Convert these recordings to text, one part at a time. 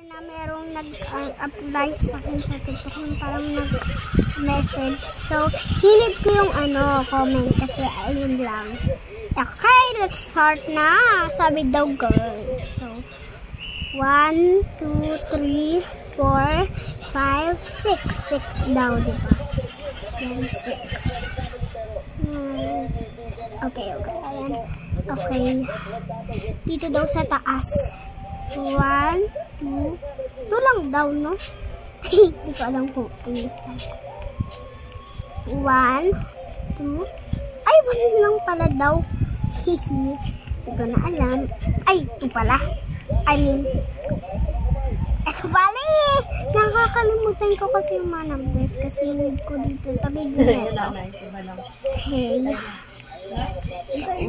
Na merong nag-apply sa akin sa TikTok yung parang nag-message. So, hinid ko yung comment kasi ayun lang. Okay, let's start na. Sabi daw girls. So, 1, 2, 3, 4, 5, 6. 6 daw, diba? Yan, 6. Okay. Ayan. Okay. Dito daw sa taas. 1, 2. Ito lang daw, no? Hindi ko alam kung English lang. 1, 2. Ay, 1 lang pala daw. Hihi. Hindi ko na alam. Ay, ito pala. I mean, ito pala eh. Nakakalimutan ko kasi yung mga numbers kasi need ko dito sa video na ito. Okay.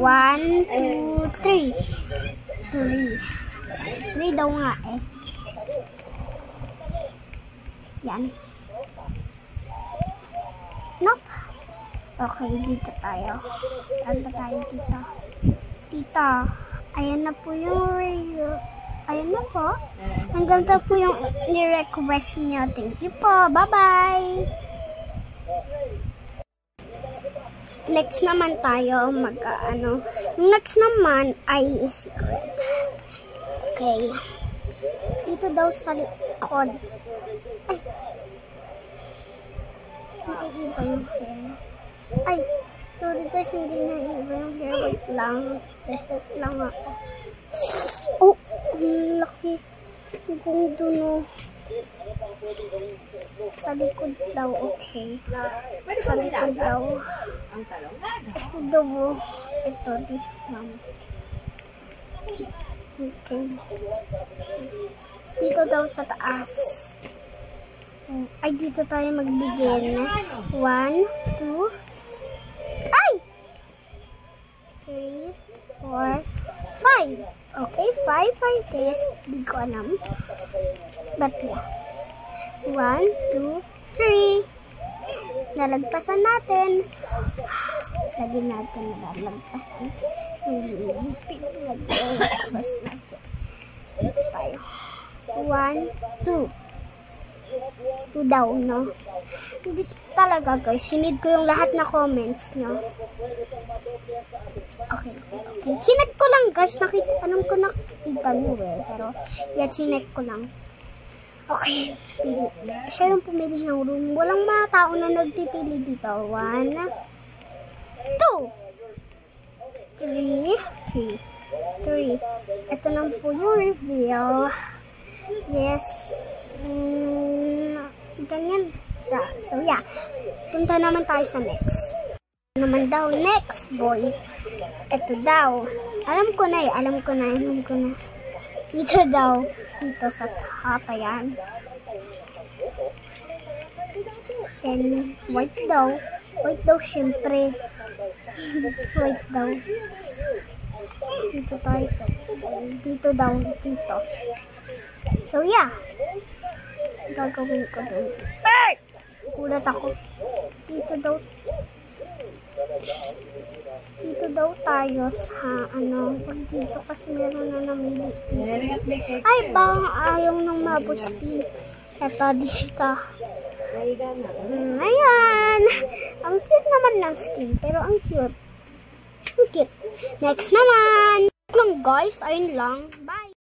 1, 2, 3. 3 daw nga eh. Yan. Nope. Okay, dito tayo. Saan ba tayo dito? Dito. Ayan na po yung... Ayan na po. Hanggang to po yung ni-request niyo. Thank you po. Bye-bye. Next naman tayo next naman ay secret. Okay. Dito daw sa likod. Ay. Naiiba yung hair. Ay. Sorry guys, hindi naiiba yung hair. Wait lang. Reset lang ako. Oh, laki. Kung doon sa likod daw, okay. Sa likod daw. Ito daw. Ito, this one. Okay. Dito daw sa taas. Ay, dito tayo magbigay. 1, 2. Ay! 3, 4, 5. Okay, 5 guys. Hindi ko alam. But yeah. 1, 2, 3. Nalagpasan natin. Lagi natin nalalagpasan. Nalagpas natin. Ito tayo. 1, 2. 2 daw, no? Hindi talaga, guys. Sinid ko yung lahat na comments nyo. Okay. Chinek ko lang, guys. Alam ko nakikita nyo eh. Pero, yan, chinek ko lang. Okay. Siya yung pumili ng room. Walang mga tao na nagpipili dito. 1, 2, 3. Ito lang po yung reveal. Yes. Ganyan siya. So, yeah. Punta naman tayo sa next. Naman daw, next boy. Ito daw. Alam ko na. Dito daw. Dito sa top. Ayan. And white daw. White daw, syempre. White daw. Dito tayo sa... Dito daw. Dito. So, yeah. Gagawin ko doon. Ay! Kulat ako. Dito daw tayo sa pag dito kasi meron na namili. Ay, bang ayaw nang mabusti. Ito dito. Ayan. Ang cute naman ng skin. Pero ang cute. Next naman. Lang guys. Ayun lang. Bye.